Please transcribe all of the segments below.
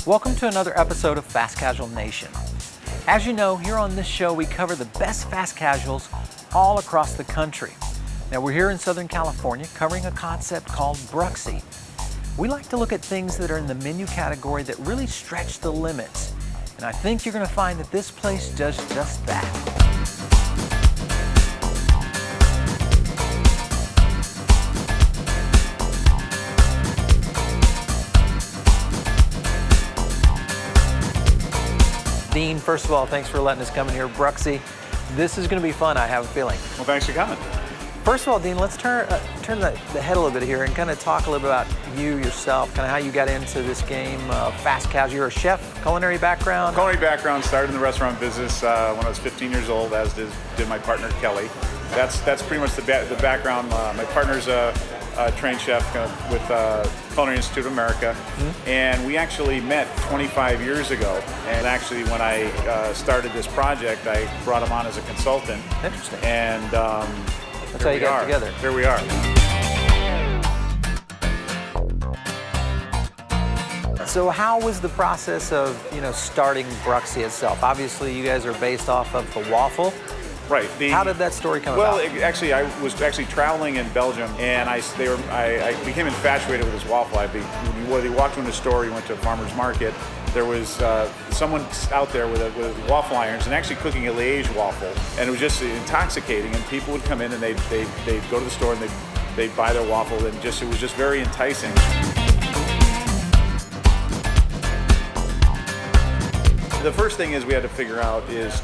Welcome to another episode of Fast Casual Nation. As you know, here on this show we cover the best fast casuals all across the country. Now we're here in Southern California covering a concept called Bruxie. We like to look at things that are in the menu category that really stretch the limits. And I think you're going to find that this place does just that. Dean, first of all, thanks for letting us come in here. Bruxie, this is going to be fun, I have a feeling. Well, thanks for coming. First of all, Dean, let's turn the head a little bit here and kind of talk a little bit about you, yourself, kind of how you got into this game, fast casual. You're a chef, culinary background? Culinary background, started in the restaurant business when I was 15 years old, as did my partner, Kelly. That's pretty much the background. My partner's a trained chef with Culinary Institute of America, and we actually met 25 years ago. And actually, when I started this project, I brought him on as a consultant. Interesting. And that's how you got together. Here we are. So how was the process of starting Bruxie itself? Obviously, you guys are based off of the waffle. Right. How did that story come about? Well, actually, I was traveling in Belgium, and I became infatuated with this waffle. When he walked into the store, he went to a farmer's market. There was someone out there with waffle irons and actually cooking a Liège waffle, and it was just intoxicating. And people would come in and they'd go to the store and they'd buy their waffle, and it was just very enticing. The first thing we had to figure out is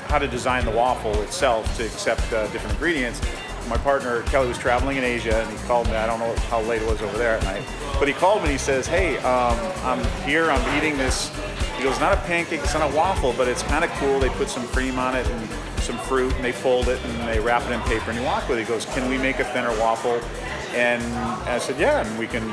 how to design the waffle itself to accept different ingredients. My partner, Kelly, was traveling in Asia, and he called me. I don't know how late it was over there at night, but he called me and he says, hey, I'm here, I'm eating this. He goes, not a pancake, it's not a waffle, but it's kind of cool. They put some cream on it and some fruit, and they fold it, and they wrap it in paper, and you walk with it. He goes, can we make a thinner waffle? And I said, yeah, and we can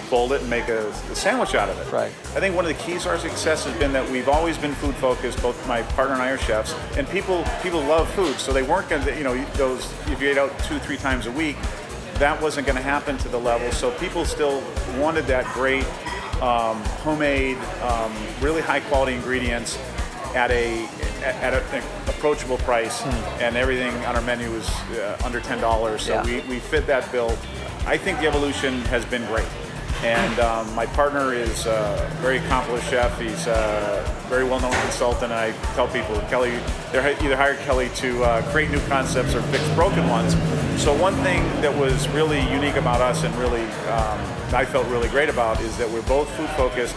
fold it and make a sandwich out of it. Right. I think one of the keys to our success has been that we've always been food focused. Both my partner and I are chefs, and people love food, so they weren't going to, if you ate out 2-3 times a week, that wasn't going to happen to the level. So people still wanted that great homemade, really high quality ingredients at an approachable price, and everything on our menu was under $10. So we fit that bill. I think the evolution has been great. And my partner is a very accomplished chef. He's a very well-known consultant. And I tell people, Kelly, they either hire Kelly to create new concepts or fix broken ones. So one thing that was really unique about us, and really I felt really great about, is that we're both food-focused,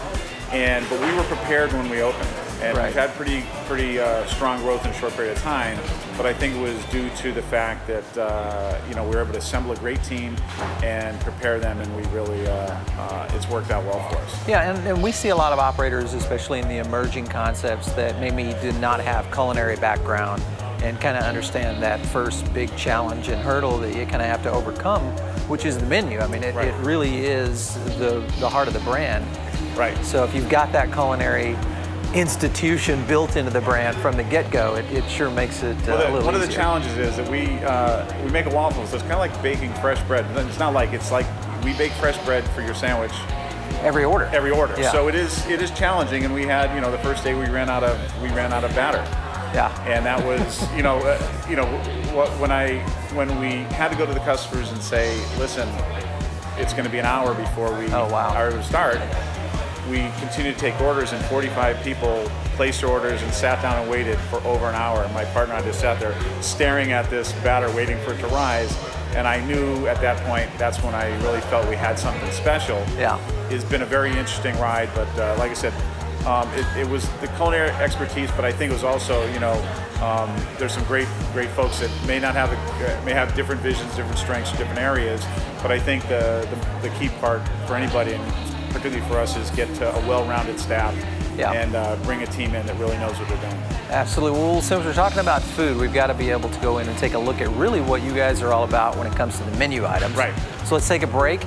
but we were prepared when we opened. And right. We've had pretty strong growth in a short period of time, but I think it was due to the fact that we were able to assemble a great team and prepare them, and we really it's worked out well for us. Yeah, and we see a lot of operators, especially in the emerging concepts, that maybe did not have culinary background and kind of understand that first big challenge and hurdle that you kind of have to overcome, which is the menu. I mean, it really is the heart of the brand. Right. So if you've got that culinary institution built into the brand from the get-go, it sure makes it a little One of the easier. challenges is that we make a waffle, so it's kind of like baking fresh bread. It's like we bake fresh bread for your sandwich. Every order. Yeah. So it is challenging, and we had the first day we ran out of batter. Yeah. And that was when we had to go to the customers and say, listen, it's going to be an hour before we are able to start. We continued to take orders, and 45 people placed their orders and sat down and waited for over an hour. And my partner and I just sat there staring at this batter, waiting for it to rise. And I knew at that point, that's when I really felt we had something special. Yeah. It's been a very interesting ride, but like I said, it was the culinary expertise, but I think it was also, there's some great folks that may have different visions, different strengths, different areas. But I think the key part for anybody, and particularly for us, is get to a well-rounded staff and bring a team in that really knows what they're doing. Absolutely. Well, since we're talking about food, we've got to be able to go in and take a look at really what you guys are all about when it comes to the menu items. Right. So let's take a break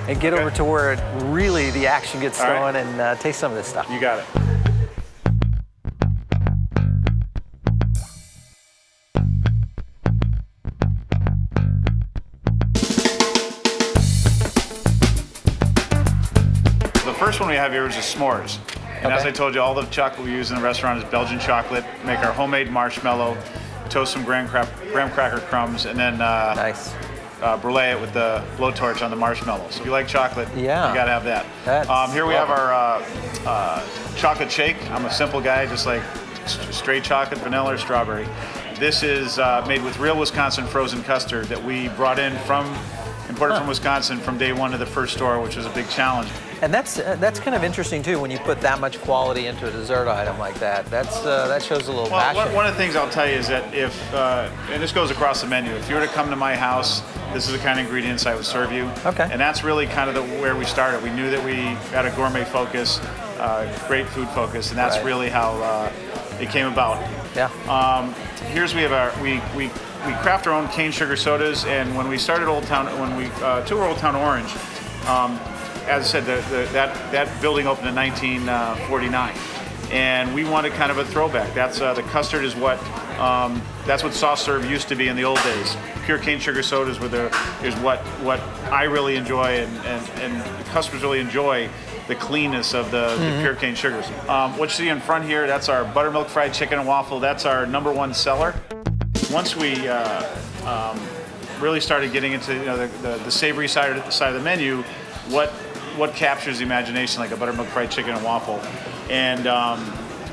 and get over to where really the action gets going and taste some of this stuff. You got it. first one we have here is the s'mores. And as I told you, all the chocolate we use in the restaurant is Belgian chocolate. Make our homemade marshmallow, toast some graham cracker crumbs, and then nice. Brulee it with the blowtorch on the marshmallow. So if you like chocolate, yeah, you gotta have that. Here we have our chocolate shake. I'm a simple guy, just like straight chocolate, vanilla, or strawberry. This is made with real Wisconsin frozen custard that we brought in imported from Wisconsin from day one to the first store, which was a big challenge. And that's kind of interesting too when you put that much quality into a dessert item like that. That shows a little passion. One of the things I'll tell you is that if and this goes across the menu, if you were to come to my house, this is the kind of ingredients I would serve you. Okay. And that's really kind of where we started. We knew that we had a gourmet focus, great food focus, and that's really how it came about. Yeah. Here's we craft our own cane sugar sodas, and when we started Old Town, when we tour Old Town Orange, as I said, that building opened in 1949, and we wanted kind of a throwback. That's the custard is that's what soft serve used to be in the old days. Pure cane sugar sodas is what I really enjoy, and the customers really enjoy. The cleanness of the pure cane sugars. What you see in front here, that's our buttermilk fried chicken and waffle. That's our #1 seller. Once we really started getting into the savory side of the menu, what captures the imagination like a buttermilk fried chicken and waffle, and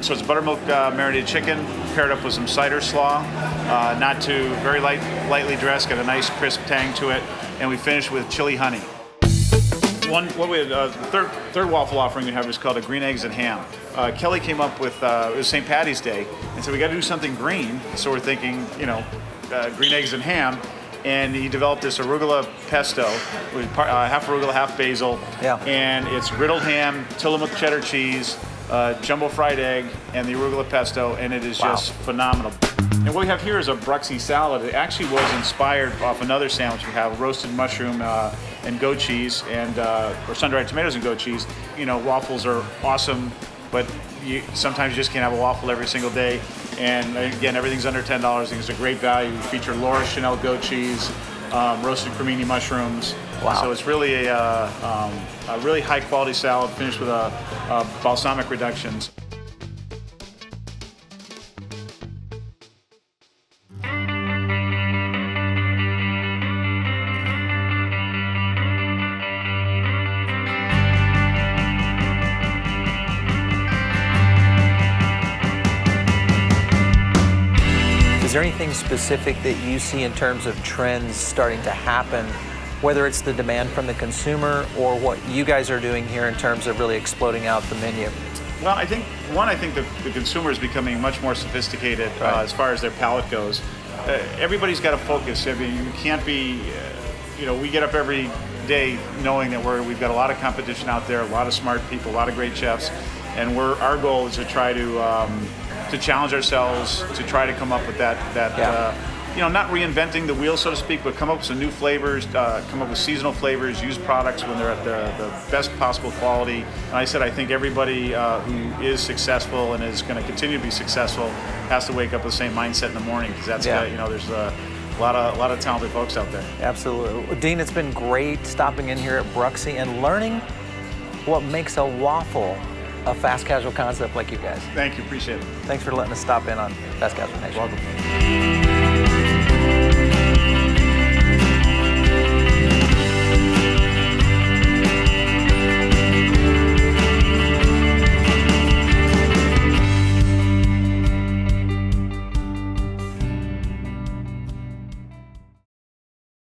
so it's buttermilk marinated chicken paired up with some cider slaw, not too very lightly dressed, got a nice crisp tang to it, and we finish with chili honey. The third waffle offering we have is called a green eggs and ham. Kelly came up with it was St. Patty's Day, and so we got to do something green. So we're thinking, green eggs and ham, and he developed this arugula pesto with half arugula, half basil, and it's griddled ham, Tillamook cheddar cheese, jumbo fried egg, and the arugula pesto, and it is just phenomenal. And what we have here is a Bruxie salad. It actually was inspired off another sandwich we have, roasted mushroom and goat cheese, and or sun-dried tomatoes and goat cheese. Waffles are awesome, but sometimes you just can't have a waffle every single day. And again, everything's under $10. I think it's a great value. We feature Laura Chanel goat cheese, roasted cremini mushrooms. Wow. So it's really a really high-quality salad finished with balsamic reductions. Is there anything specific that you see in terms of trends starting to happen, whether it's the demand from the consumer or what you guys are doing here in terms of really exploding out the menu? Well, I think the consumer is becoming much more sophisticated as far as their palate goes. Everybody's got to focus. I mean, you can't be, we get up every day knowing that we've got a lot of competition out there, a lot of smart people, a lot of great chefs, and our goal is to try to challenge ourselves, to try to come up with that not reinventing the wheel, so to speak, but come up with some new flavors, come up with seasonal flavors, use products when they're at the best possible quality. And I said I think everybody who is successful and is going to continue to be successful has to wake up with the same mindset in the morning, because that's there's a lot of talented folks out there. Absolutely. Dean, it's been great stopping in here at Bruxie and learning what makes a waffle a fast casual concept like you guys. Thank you, appreciate it. Thanks for letting us stop in on Fast Casual Nation. Welcome.